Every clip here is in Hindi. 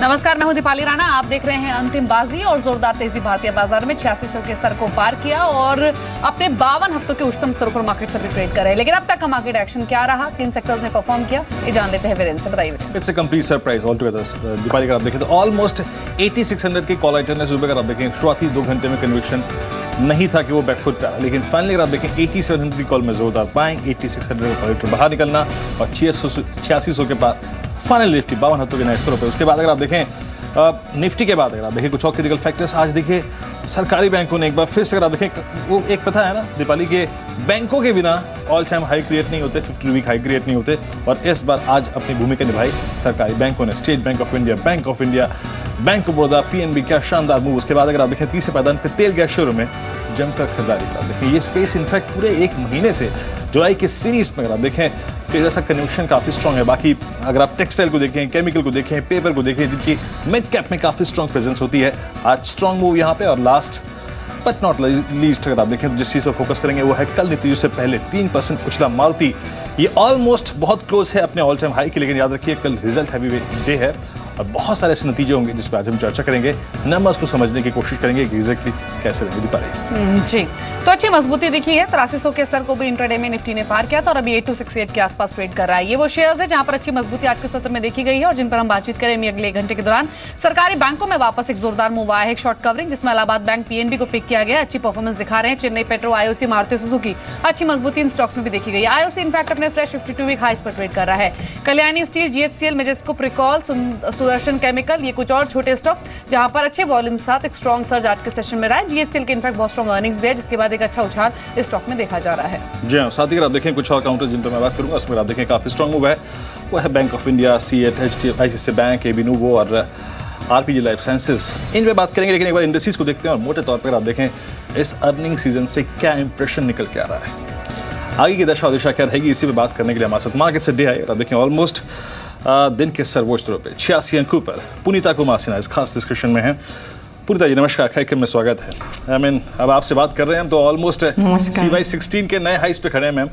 नमस्कार, मैं हूं दीपाली राणा। आप देख रहे हैं अंतिम बाजी और जोरदार तेजी भारतीय बाजार में 8600 के स्तर को पार किया और अपने 52 हफ्तों के उच्चतम स्तरों पर मार्केट सभी ट्रेड कर रहे हैं। लेकिन अब तक का मार्केट एक्शन क्या रहा, किन सेक्टर्स ने परफॉर्म किया, ये जान लेते हैं वीरेंद्र से। बताइए। It's a complete surprise all together. Deepali, अगर आप देखें तो ऑलमोस्ट 8600 की कॉल आइटम ने सुबह, अगर आप देखें शुरुआती 2 घंटे में कन्विक्शन नहीं था कि वो बैकफुट पे, लेकिन फाइनली अगर आप देखें 8700 की कॉल में जोरदार बाइंग, 8600 का कॉल बाहर निकलना और 8600 के पार फाइनल निफ्टी 52 हफ्तों के नए स्तरों पे। उसके बाद अगर आप देखें निफ्टी के बाद अगर आप देखें कुछ और क्रिटिकल फैक्टर्स, आज देखिए सरकारी बैंकों ने एक बार फिर से, अगर आप देखें वो एक पता है ना दीपाली के बैंकों के बिना ऑल टाइम हाई क्रिएट नहीं होते, 52 वीक हाई क्रिएट नहीं होते, और इस बार आज अपनी भूमिका निभाई सरकारी बैंकों ने। State bank of India, bank of India, bank of Baroda, PNB, क्या शानदार मूव। उसके बाद अगर आप देखें तीसरे पायदान पे तेल गैस शोरूम में जमकर खरीदारी कर देखें ये स्पेस इनफैक्ट पूरे 1 महीने से जुलाई की सीरीज में अगर आप देखें कि जैसा कन्विक्शन काफ़ी स्ट्रॉन्ग है। बाकी अगर आप टेक्सटाइल को देखें, केमिकल को देखें, पेपर को देखें, जिनकी मिड कैप में काफ़ी स्ट्रॉन्ग प्रेजेंस होती है, आज स्ट्रॉन्ग मूव यहाँ पे। और लास्ट बट नॉट लीस्ट अगर आप देखें तो जिस चीज़ पर फोकस करेंगे वो है कल नतीजों से पहले 3% उछला मारुति, ये ऑलमोस्ट बहुत क्लोज है अपने ऑल टाइम हाई के। लेकिन याद रखिए कल रिजल्ट हैवी डे है और बहुत सारे ऐसे नतीजे होंगे जिस पर आज हम चर्चा करेंगे, नंबर्स को समझने की कोशिश करेंगे कि एग्जैक्टली कैसे रहेंगे। दीपाली जी, तो अच्छी मजबूती दिखी है। 8300 के स्तर को भी इंट्राडे में निफ्टी ने पार किया था और अभी 8268 के आसपास ट्रेड कर रहा है। ये वो शेयर्स है जहां पर अच्छी मजबूती आज के सत्र में देखी गई है और जिन पर हम बातचीत करेंगे अगले 1 घंटे के दौरान। सरकारी बैंकों में वापस एक जोरदार मूव आया है, एक शॉर्ट कवरिंग, जिसमें इलाहाबाद बैंक, पीएनबी को पिक किया गया, अच्छी परफॉर्मेंस दिखा रहे हैं। Chennai petro, IOC, Maruti Suzuki, अच्छी मजबूती इन स्टॉक्स में भी देखी गई है। आईओसी इनफैक्ट अपने फ्रेश 52 वीक हाईस पर ट्रेड कर रहा है। Kalyani steel, GHCL, Majesco, Pricol, Sudarshan chemical, ये कुछ और छोटे स्टॉक्स जहां पर अच्छे वॉल्यूम साथ एक स्ट्रॉन्ग सर्ज आज के सेशन में रहा है। जीएचसीएल के इनफैक्ट बहुत स्ट्रॉन्ग अर्निंग्स भी है, जिसके बाद एक अच्छा उछाल इस स्टॉक में देखा जा रहा है। जी हाँ, साथ ही अगर आप देखें कुछ और काउंटर जिन पर मैं बात करूंगा, उसमें आप देखें काफ़ी स्ट्रॉन्ग मूव है, वो है bank of India, CEAT, ICICI bank, AB Nuvo और आरपीजी लाइफ साइंसेज। इन पे बात करेंगे, लेकिन एक बार इंडस्ट्रीज को देखते हैं और मोटे तौर पर आप देखें इस अर्निंग सीजन से क्या इंप्रेशन निकल के आ रहा है, आगे की दशा और दिशा क्या रहेगी, इसी पे बात करने के लिए हमारे साथ मार्केट से डे आए। आप देखें ऑलमोस्ट दिन के सर्वोच्च स्तरों पे 86 अंकों पर पुनीता कुमार सिन्हा इस खास डिस्कशन में है। पुनीता जी नमस्कार, कार्यक्रम में स्वागत है। अब आपसे बात कर रहे हैं तो ऑलमोस्ट CY 16 के नए हाइस पे खड़े हैं मैम,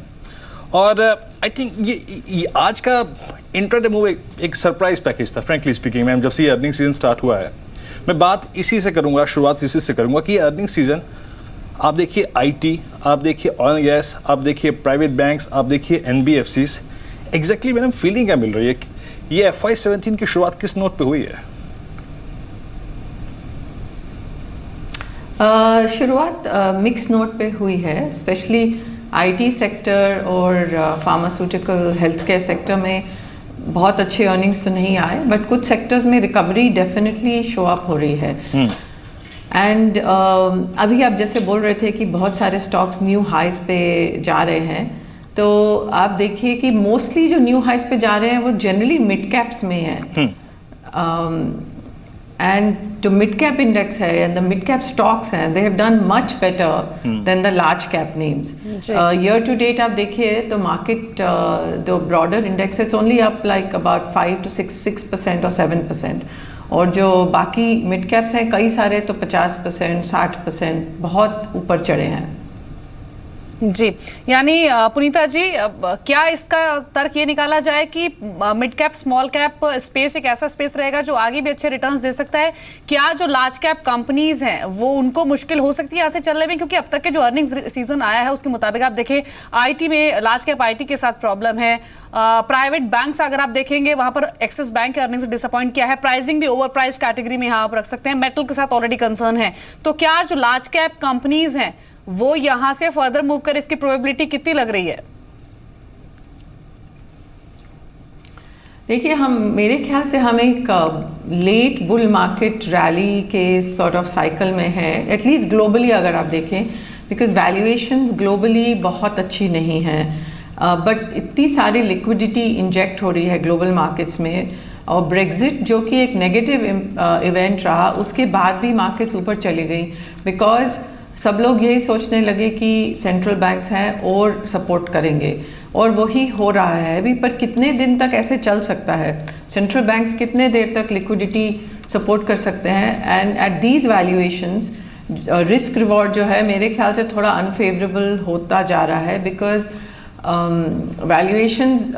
और आई थिंक ये आज का इंट्राडे मूव एक सरप्राइज पैकेज था फ्रैंकली स्पीकिंग मैम। जब से ये अर्निंग सीजन स्टार्ट हुआ है, मैं बात इसी से करूंगा, शुरुआत इसी से करूंगा कि अर्निंग सीजन आप देखिए IT, आप देखिए ऑयल एंड गैस, आप देखिए प्राइवेट बैंक्स, आप देखिए NBFCs, एग्जैक्टली मैडम फीलिंग क्या मिल रही है? ये FY 17 की शुरुआत किस नोट पे हुई है? शुरुआत मिक्स नोट पे हुई है, स्पेशली IT सेक्टर और फार्मास्यूटिकल हेल्थ केयर सेक्टर में बहुत अच्छे अर्निंग्स तो नहीं आए, बट कुछ सेक्टर्स में रिकवरी डेफिनेटली शो अप हो रही है। एंड अभी आप जैसे बोल रहे थे कि बहुत सारे स्टॉक्स न्यू हाइज पे जा रहे हैं, तो आप देखिए कि मोस्टली जो न्यू हाइज पे जा रहे हैं वो जनरली मिड कैप्स में है, एंड जो मिड कैप इंडेक्स है and the mid cap stocks हैं, they have done much better than the large cap names. Year to date आप देखिए तो मार्केट जो broader index it's only up like about 5 to 6% और 7%, और जो बाकी मिड कैप्स हैं कई सारे तो 50%, 60% बहुत ऊपर चढ़े हैं। जी, यानी पुनीता जी, क्या इसका तर्क ये निकाला जाए कि mid cap small cap space एक ऐसा स्पेस रहेगा जो आगे भी अच्छे रिटर्न्स दे सकता है? क्या जो लार्ज कैप कंपनीज हैं वो उनको मुश्किल हो सकती है ऐसे चलने में? क्योंकि अब तक के जो अर्निंग्स सीजन आया है उसके मुताबिक आप देखें IT में, लार्ज कैप IT के साथ प्रॉब्लम है। प्राइवेट बैंक्स अगर आप देखेंगे वहां पर एक्सिस बैंक के अर्निंग्स डिसअपॉइंट किया है, प्राइसिंग भी ओवर प्राइस कैटेगरी में यहाँ आप रख सकते हैं, मेटल के साथ ऑलरेडी कंसर्न है। तो क्या जो लार्ज कैप कंपनीज हैं वो यहां से फर्दर मूव कर, इसकी प्रोबेबिलिटी कितनी लग रही है? देखिए, मेरे ख्याल से हम एक लेट बुल मार्केट रैली के सॉर्ट ऑफ साइकिल में है, एटलीस्ट ग्लोबली अगर आप देखें, बिकॉज वैल्यूएशंस ग्लोबली बहुत अच्छी नहीं है, बट इतनी सारी लिक्विडिटी इंजेक्ट हो रही है ग्लोबल मार्केट्स में, और ब्रेग्जिट जो कि एक नेगेटिव इवेंट रहा, उसके बाद भी मार्केट्स ऊपर चली गई, बिकॉज सब लोग यही सोचने लगे कि सेंट्रल बैंक्स हैं और सपोर्ट करेंगे, और वही हो रहा है अभी। पर कितने दिन तक ऐसे चल सकता है? सेंट्रल बैंक्स कितने देर तक लिक्विडिटी सपोर्ट कर सकते हैं? And at these valuations risk reward जो है मेरे ख्याल से थोड़ा अनफेवरेबल होता जा रहा है, बिकॉज वैल्यूएशंस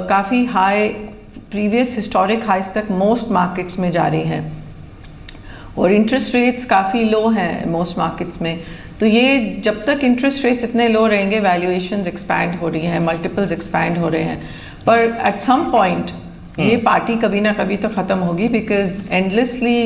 काफ़ी हाई प्रीवियस हिस्टोरिक हाइस तक मोस्ट मार्केट्स में जा रही हैं और इंटरेस्ट रेट्स काफ़ी लो हैं मोस्ट मार्केट्स में। तो ये जब तक इंटरेस्ट रेट्स इतने लो रहेंगे वैल्यूएशंस एक्सपैंड हो रही हैं, मल्टीपल्स एक्सपैंड हो रहे हैं, पर एट सम पॉइंट ये पार्टी कभी ना कभी तो ख़त्म होगी because endlessly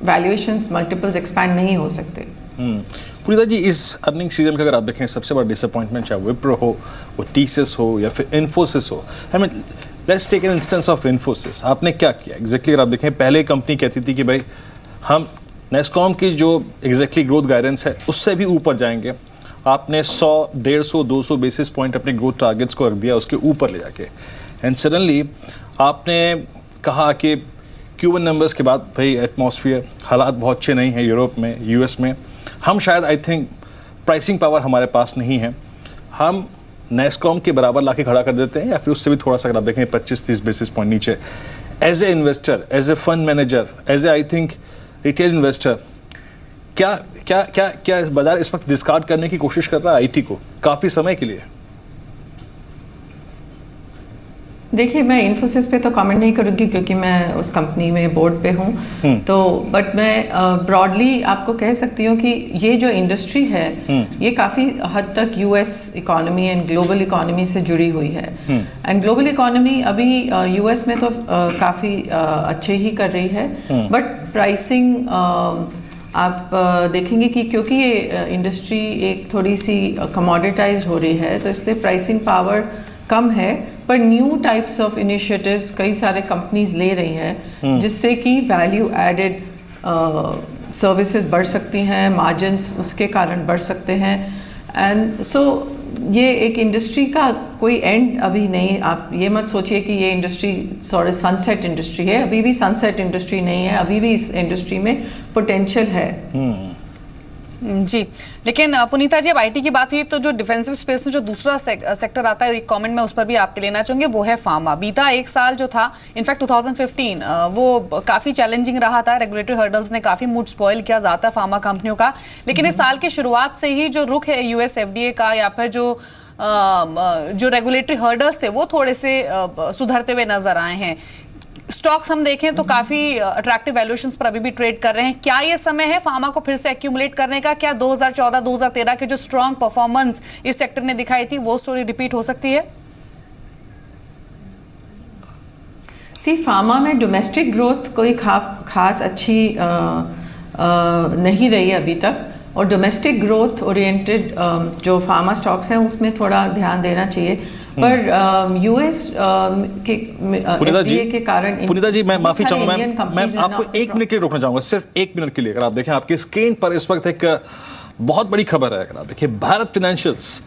valuations multiples expand नहीं हो सकते। पुनीता जी, इस अर्निंग सीजन का अगर आप देखें सबसे बड़ा डिसअपॉइंटमेंट चाहे विप्रो हो, वो टीसीएस हो या फिर इन्फोसिस हो, I mean let's take an instance of Infosys. आपने क्या किया एग्जैक्टली? अगर आप देखें पहले कंपनी कहती थी कि भाई हम नेस्कॉम की जो एग्जैक्टली ग्रोथ गाइडेंस है उससे भी ऊपर जाएंगे। आपने 100, 150, 200 बेसिस पॉइंट अपने ग्रोथ टारगेट्स को रख दिया उसके ऊपर ले जाके, एंड सडनली आपने कहा कि Q1 नंबर्स के बाद भाई एटमॉस्फेयर हालात बहुत अच्छे नहीं हैं यूरोप में, यूएस में, हम शायद आई थिंक प्राइसिंग पावर हमारे पास नहीं है, हम नेस्कॉम के बराबर लाके खड़ा कर देते हैं या फिर उससे भी थोड़ा सा अगर आप देखें 25-30 बेसिस पॉइंट नीचे। As a investor, as a fund manager, as a I think retail investor, क्या क्या क्या क्या इस बाजार इस वक्त डिस्कार्ड करने की कोशिश कर रहा है आईटी को काफी समय के लिए? देखिए, मैं इन्फोसिस पे तो कमेंट नहीं करूँगी क्योंकि मैं उस कंपनी में बोर्ड पे हूँ, तो बट मैं ब्रॉडली आपको कह सकती हूँ कि ये जो इंडस्ट्री है ये काफ़ी हद तक US economy and global economy से जुड़ी हुई है। एंड ग्लोबल इकोनॉमी अभी यूएस में तो काफ़ी अच्छे ही कर रही है, बट प्राइसिंग आप देखेंगे कि क्योंकि ये इंडस्ट्री एक थोड़ी सी कमोडिटाइज्ड हो रही है तो इसलिए प्राइसिंग पावर कम है, पर न्यू टाइप्स ऑफ इनिशिएटिव्स कई सारे कंपनीज ले रही हैं जिससे कि वैल्यू एडेड सर्विसेज बढ़ सकती हैं, मार्जिन्स उसके कारण बढ़ सकते हैं। एंड सो ये एक इंडस्ट्री का कोई एंड अभी नहीं, आप ये मत सोचिए कि ये इंडस्ट्री सॉरी सनसेट इंडस्ट्री है, अभी भी सनसेट इंडस्ट्री नहीं है, अभी भी इस इंडस्ट्री में पोटेंशियल है। जी, लेकिन पुनीता जी अब आईटी की बात हुई तो जो डिफेंसिव स्पेस में जो दूसरा सेक्टर आता है, एक कमेंट मैं उस पर भी आपके लेना चाहूंगी, वो है फार्मा। बीता एक साल जो था, इनफैक्ट 2015 वो काफी चैलेंजिंग रहा था, रेगुलेटरी हर्डल्स ने काफी मूड स्पॉइल किया ज्यादा फार्मा कंपनियों का, लेकिन इस साल की शुरुआत से ही जो रुख है यूएस एफडीए का या फिर जो रेगुलेटरी हर्डल्स थे वो थोड़े से सुधरते हुए नजर आए हैं। स्टॉक्स हम देखें तो काफी अट्रैक्टिव वैल्यूएशंस पर अभी भी ट्रेड कर रहे हैं। क्या ये समय है फार्मा को फिर से एक्यूमुलेट करने का? क्या 2014-2013 के जो स्ट्रॉन्ग परफॉर्मेंस इस सेक्टर ने दिखाई थी वो स्टोरी रिपीट हो सकती है? फार्मा में डोमेस्टिक ग्रोथ कोई खास अच्छी नहीं रही अभी तक, और डोमेस्टिक ग्रोथ ओरिएंटेड जो फार्मा स्टॉक्स हैं उसमें थोड़ा ध्यान देना चाहिए, पर यूएस के के कारण। पुनीता जी, मैं माफी चाहूंगा मैं आपको 1 मिनट के लिए रोकना चाहूंगा, सिर्फ 1 मिनट के लिए। अगर आप देखें आपकी स्क्रीन पर इस वक्त एक बहुत बड़ी खबर है, अगर आप देखिए भारत फाइनेंशियल्स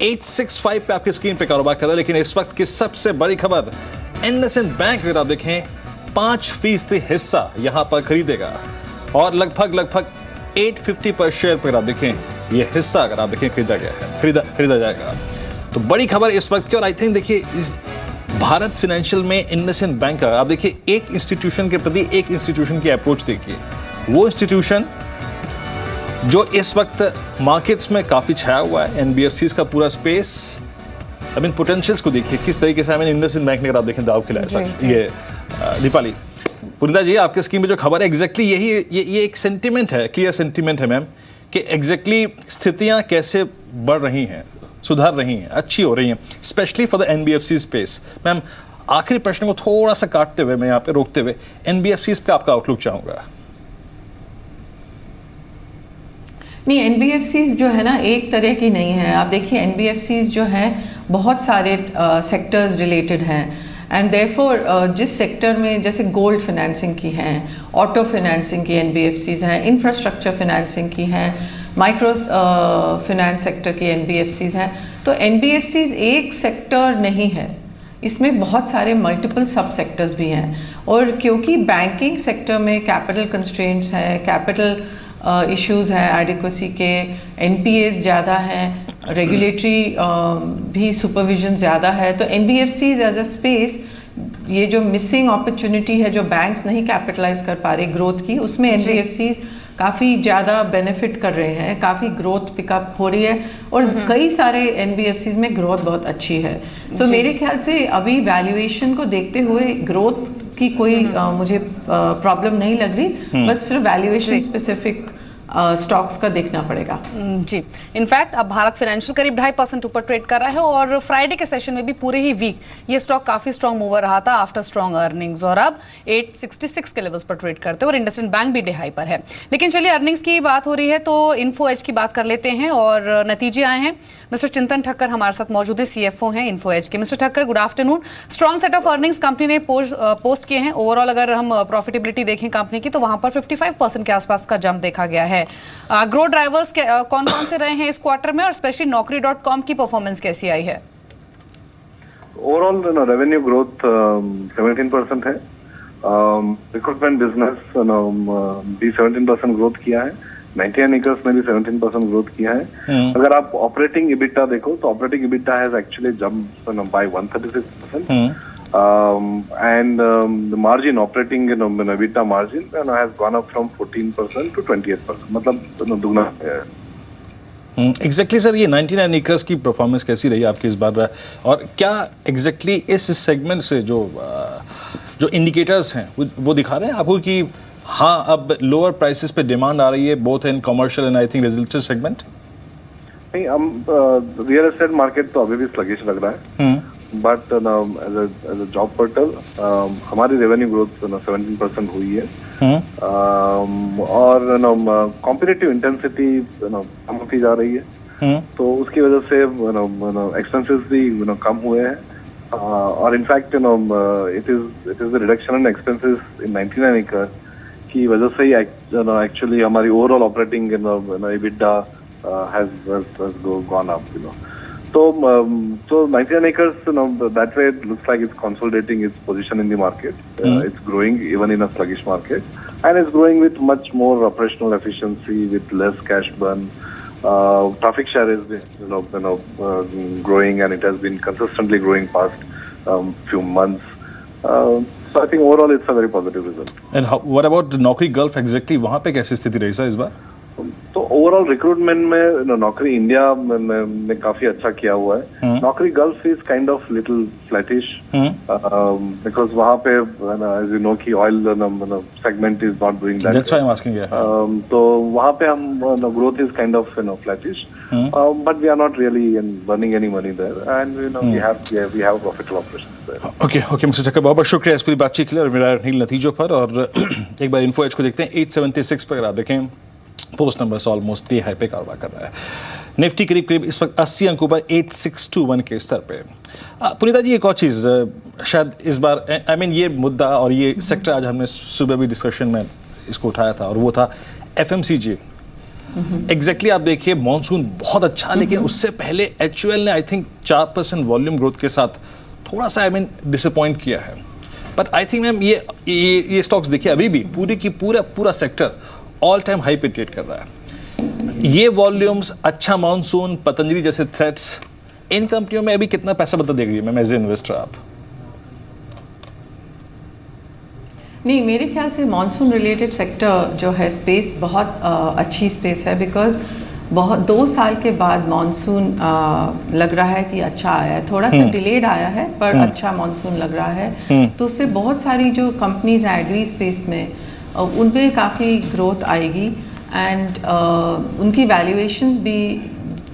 865 पे आपकी स्क्रीन पे कारोबार कर रहा है, लेकिन इस वक्त की सबसे बड़ी खबर IndusInd बैंक, अगर आप देखें 5% हिस्सा यहां पर खरीदेगा और लगभग 850 पर शेयर पर आप देखें ये हिस्सा अगर आप देखें खरीदा जाएगा। तो बड़ी खबर इस वक्त की, और आई थिंक देखिए इस भारत फाइनेंशियल में IndusInd बैंक का आप देखिए एक इंस्टीट्यूशन के प्रति एक इंस्टीट्यूशन की अप्रोच देखिए, वो इंस्टीट्यूशन जो इस वक्त मार्केट्स में काफी छाया हुआ है, एनबीएफसीज का पूरा स्पेस, आई मीन पोटेंशियल्स को देखिए किस तरीके से IndusInd बैंक ने अगर आप देखें दाव खिलाया। ये दीपाली, पुनीता जी आपके स्कीम में जो खबर है एग्जैक्टली यही ये एक सेंटिमेंट है, क्लियर सेंटिमेंट है मैम, कि एग्जैक्टली स्थितियां कैसे बढ़ रही हैं, सुधार रही हैं, अच्छी हो रही हैं, specially for the NBFC space. Ma'am आखिरी प्रश्न को थोड़ा सा काटते हुए, मैं यहाँ पे रोकते हुए एनबीएफसी पे आपका आउटलुक चाहूंगा। नहीं, एनबीएफसीज जो है ना एक तरह की नहीं है। आप देखिए एनबीएफसीज जो है बहुत सारे सेक्टर्स रिलेटेड हैं, एंड देयरफॉर जिस सेक्टर में जैसे गोल्ड फाइनेंसिंग की हैं, ऑटो फाइनेंसिंग की एनबीएफसीज हैं, इंफ्रास्ट्रक्चर फाइनेंसिंग की हैं, माइक्रो फाइनेंस सेक्टर की एनबीएफसीज हैं, तो एनबीएफसीज एक सेक्टर नहीं है, इसमें बहुत सारे मल्टीपल सब सेक्टर्स भी हैं। और क्योंकि बैंकिंग सेक्टर में कैपिटल कंस्ट्रेंट्स हैं, कैपिटल इश्यूज हैं, एडिक्वेसी के, एनपीएस ज़्यादा हैं, रेगुलेटरी भी सुपरविजन ज़्यादा है, तो एनबीएफसीज एज अ स्पेस ये जो मिसिंग अपॉर्चुनिटी है जो बैंक्स नहीं कैपिटलाइज कर पा रहे ग्रोथ की, उसमें एनबीएफसीज काफ़ी ज़्यादा बेनिफिट कर रहे हैं, काफ़ी ग्रोथ पिकअप हो रही है और कई सारे NBFCs में ग्रोथ बहुत अच्छी है। सो मेरे ख्याल से अभी वैल्यूएशन को देखते हुए ग्रोथ की कोई मुझे प्रॉब्लम नहीं लग रही, बस सिर्फ वैल्यूएशन स्पेसिफिक स्टॉक्स का देखना पड़ेगा। जी, इनफैक्ट अब भारत फाइनेंशियल करीब 2.5% ऊपर ट्रेड कर रहा है और फ्राइडे के सेशन में भी पूरे ही वीक ये स्टॉक काफी स्ट्रॉन्ग मूवर रहा था आफ्टर स्ट्रॉन्ग अर्निंग्स और अब 866 के लेवल्स पर ट्रेड करते हैं और इंडसइंड बैंक भी डे हाई पर है। लेकिन चलिए अर्निंग्स की बात हो रही है तो इन्फो एज की बात कर लेते हैं और नतीजे आए हैं। मिस्टर चिंतन ठक्कर हमारे साथ मौजूद है, CFO हैं इन्फो एज के। Mister Thakkar, good afternoon. Strong set of earnings company ने पोस्ट किए हैं। ओवरऑल अगर हम प्रॉफिटेबिलिटी देखें कंपनी की तो वहां पर 55% के आसपास का जंप देखा गया है। ग्रो ड्राइवर्स कौन कौन से रहे हैं इस क्वार्टर में और स्पेशली Naukri.com की परफॉर्मेंस कैसी आई है? ओवरऑल रेवेन्यू ग्रोथ 17% है। रिक्रूटमेंट बिजनेस भी 17% ग्रोथ किया है। 99acres ने भी 17% ग्रोथ किया है। अगर आप ऑपरेटिंग EBITDA देखो तो operating EBITDA has actually jumped by 136%। And the margin, operating EBITDA margin has gone up from 14% to 28%. मतलब दुगना है। एग्जैक्टली सर, ये 99acres की परफॉर्मेंस कैसी रही आपकी इस बार और क्या एग्जैक्टली इस सेगमेंट से जो इंडिकेटर्स हैं वो दिखा रहे हैं आपको कि हाँ अब लोअर प्राइसेस पे डिमांड आ रही है both in commercial and I think residential segment? नहीं, हम रियल एस्टेट मार्केट तो अभी भी स्लगिश लग रहा है, but as a job portal हमारी रेवेन्यू ग्रोथ 17% हुई है और कॉम्पिटिटिव इंटेंसिटी कम होती जा रही है, तो उसकी वजह से एक्सपेंसेस भी कम हुए हैं और in fact it is the reduction in expenses in 99acres की वजह से ही एक्चुअली हमारी overall operating EBITDA has gone up, So 99acres, that way it looks like it's consolidating its position in the market. It's growing even in a sluggish market, and it's growing with much more operational efficiency, with less cash burn. Traffic share is growing, and it has been consistently growing past few months. So I think overall it's a very positive result. And what about Naukri Gulf exactly? वहाँ पे कैसी स्थिति रही सर इस बार? तो ओवरऑल रिक्रूटमेंट में नौकरी इंडिया ने काफी अच्छा किया हुआ है। Naukri gulf is kind of little flattish because वहाँ पे एज यू नो कि oil segment is not doing that. That's why I am asking. तो वहाँ पे हम growth is kind of flattish, but we are not really burning any money there and we have profitable operations there. Okay mister Thakkar, बहुत बहुत शुक्रिया इस पूरी बातचीत के लिए और मेरा नतीजों पर। और एक बार इन्फो एज को देखते हैं 876 पर। अगर आप देखें पोस्ट नंबर से ऑलमोस्ट डे हाई पे कारोबार कर रहा है। निफ्टी करीब इस वक्त 80 अंकों पर 8621 के स्तर पे। पुनीता जी, एक और चीज़ शायद इस बार आई मीन ये मुद्दा और ये सेक्टर आज हमने सुबह भी डिस्कशन में इसको उठाया था और वो था FMCG। एग्जैक्टली आप देखिए मॉनसून बहुत अच्छा, लेकिन उससे पहले HUL ने आई थिंक 4% वॉल्यूम ग्रोथ के साथ थोड़ा सा आई मीन डिसअपॉइंट किया है। बट आई थिंक मैम ये स्टॉक्स देखिए अभी भी पूरा सेक्टर ऑल टाइम हाई पे ट्रेड कर रहा है। ये वॉल्यूम्स, अच्छा मॉनसून, पतंजलि जैसे थ्रेट्स, इन कंपनियों में अभी कितना पैसा बता देगी मैम एज ए इन्वेस्टर आप? नहीं, मेरे ख्याल से मॉनसून रिलेटेड सेक्टर जो है स्पेस बहुत अच्छी स्पेस है, बिकॉज 2 साल के बाद मॉनसून लग रहा है कि अच्छा आया है। थोड़ा सा डिलेड आया है पर अच्छा मॉनसून लग रहा है, तो उससे बहुत सारी जो कंपनीज हैं एग्री स्पेस में उन पे काफ़ी ग्रोथ आएगी एंड उनकी वैल्यूएशंस भी,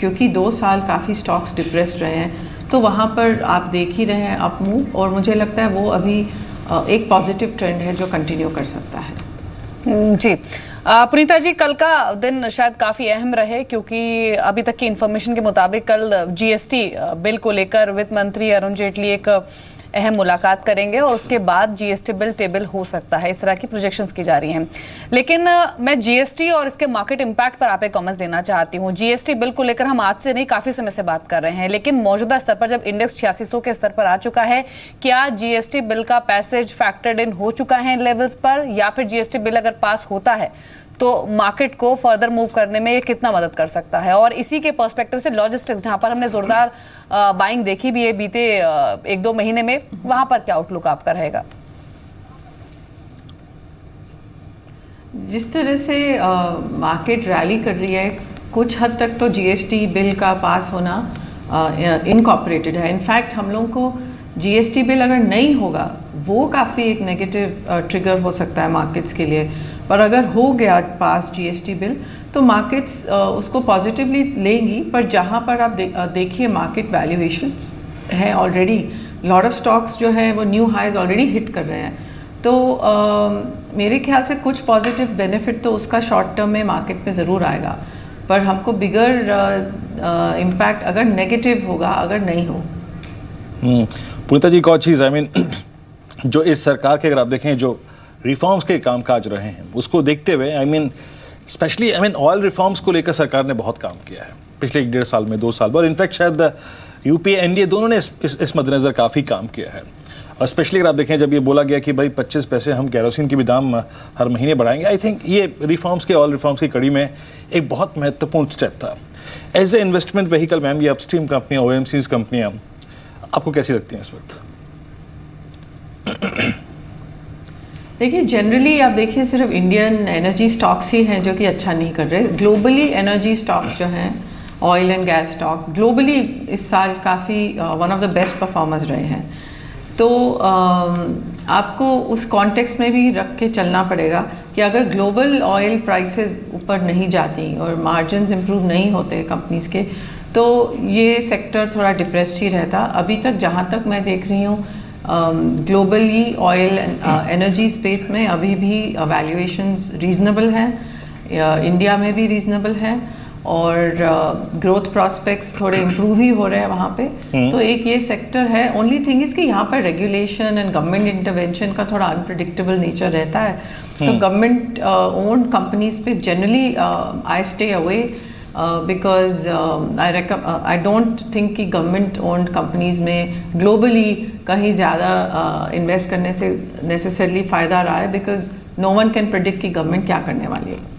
क्योंकि 2 साल काफ़ी स्टॉक्स डिप्रेस्ड रहे हैं तो वहाँ पर आप देख ही रहे हैं अप मूव, और मुझे लगता है वो अभी एक पॉजिटिव ट्रेंड है जो कंटिन्यू कर सकता है। जी पुनीता जी, कल का दिन शायद काफ़ी अहम रहे क्योंकि अभी तक की इन्फॉर्मेशन के मुताबिक कल GST बिल को लेकर वित्त मंत्री अरुण जेटली एक अहम मुलाकात करेंगे और उसके बाद GST बिल टेबल हो सकता है, इस तरह की प्रोजेक्शंस की जा रही हैं। लेकिन मैं GST और इसके मार्केट इम्पैक्ट पर आप एक कमेंट्स देना चाहती हूँ। GST बिल को लेकर हम आज से नहीं काफ़ी समय से बात कर रहे हैं, लेकिन मौजूदा स्तर पर जब इंडेक्स 8600 के स्तर पर आ चुका है, क्या GST बिल का पैसेज फैक्टर्ड इन हो चुका है इन लेवल्स पर, या फिर GST बिल अगर पास होता है तो मार्केट को फर्दर मूव करने में ये कितना मदद कर सकता है? और इसी के पर्सपेक्टिव से लॉजिस्टिक्स, जहां पर हमने जोरदार बाइंग देखी भी है बीते 1-2 महीने में, वहां पर क्या आउटलुक आपका रहेगा? जिस तरह से मार्केट रैली कर रही है, कुछ हद तक तो जीएसटी बिल का पास होना इनकॉर्पोरेटेड है। इनफैक्ट हम लोगों को जीएसटी बिल अगर नहीं होगा वो काफ़ी एक नेगेटिव ट्रिगर हो सकता है मार्केट्स के लिए, पर अगर हो गया पास जीएसटी बिल तो मार्केट्स उसको पॉजिटिवली लेंगी। पर जहाँ पर आप देखिए मार्केट वैल्यूएशंस हैं ऑलरेडी, लॉट ऑफ स्टॉक्स जो है वो न्यू हाइज ऑलरेडी हिट कर रहे हैं, तो मेरे ख्याल से कुछ पॉजिटिव बेनिफिट तो उसका शॉर्ट टर्म में मार्केट में ज़रूर आएगा, पर हमको बिगर इम्पैक्ट अगर नेगेटिव होगा अगर नहीं हो। पुनीता जी, एक और चीज़, आई मीन जो इस सरकार के अगर आप देखें जो रिफॉर्म्स के कामकाज रहे हैं उसको देखते हुए, I mean specially oil reforms को लेकर सरकार ने बहुत काम किया है पिछले 1.5 साल में, 2 साल में, और इनफैक्ट शायद यूपीए एनडीए दोनों ने इस मद्देनज़र काफ़ी काम किया है। और स्पेशली अगर आप देखें जब ये बोला गया कि भाई 25 पैसे हम केरोसिन के भी दाम हर महीने बढ़ाएंगे, आई थिंक ये रिफॉर्म्स के, ऑयल रिफॉर्म्स की कड़ी में एक बहुत महत्वपूर्ण स्टेप था। As a investment vehicle ma'am, ये अपस्ट्रीम कंपनियाँ, ओएमसीज कंपनियाँ आपको कैसी लगती हैं इस वक्त? देखिए जनरली आप देखिए सिर्फ इंडियन एनर्जी स्टॉक्स ही हैं जो कि अच्छा नहीं कर रहे। ग्लोबली एनर्जी स्टॉक्स जो हैं, oil and gas stock globally इस साल काफ़ी one of the best performers रहे हैं। तो आपको उस कॉन्टेक्स्ट में भी रख के चलना पड़ेगा कि अगर ग्लोबल ऑयल प्राइसेस ऊपर नहीं जाती और मार्जिन्स इंप्रूव नहीं होते कंपनीज के, तो ये सेक्टर थोड़ा डिप्रेस्ड ही रहता। अभी तक जहाँ तक मैं देख रही हूँ ग्लोबली ऑयल एनर्जी स्पेस में अभी भी वैल्यूएशंस रीज़नेबल हैं, इंडिया में भी रीज़नेबल हैं, और ग्रोथ प्रॉस्पेक्ट्स थोड़े इम्प्रूव ही हो रहे हैं वहाँ पे। तो एक ये सेक्टर है। ओनली थिंग इज़ कि यहाँ पर रेगुलेशन एंड गवर्नमेंट इंटरवेंशन का थोड़ा अनप्रिडिक्टेबल नेचर रहता है, तो गवर्नमेंट ओन्ड कंपनीज पे generally I stay away because I don't think कि गवर्नमेंट ओन्ड कंपनीज में ग्लोबली कहीं ज़्यादा इन्वेस्ट करने से नेसेसरली फ़ायदा रहा है, because no one can predict कि गवर्नमेंट क्या करने वाली है।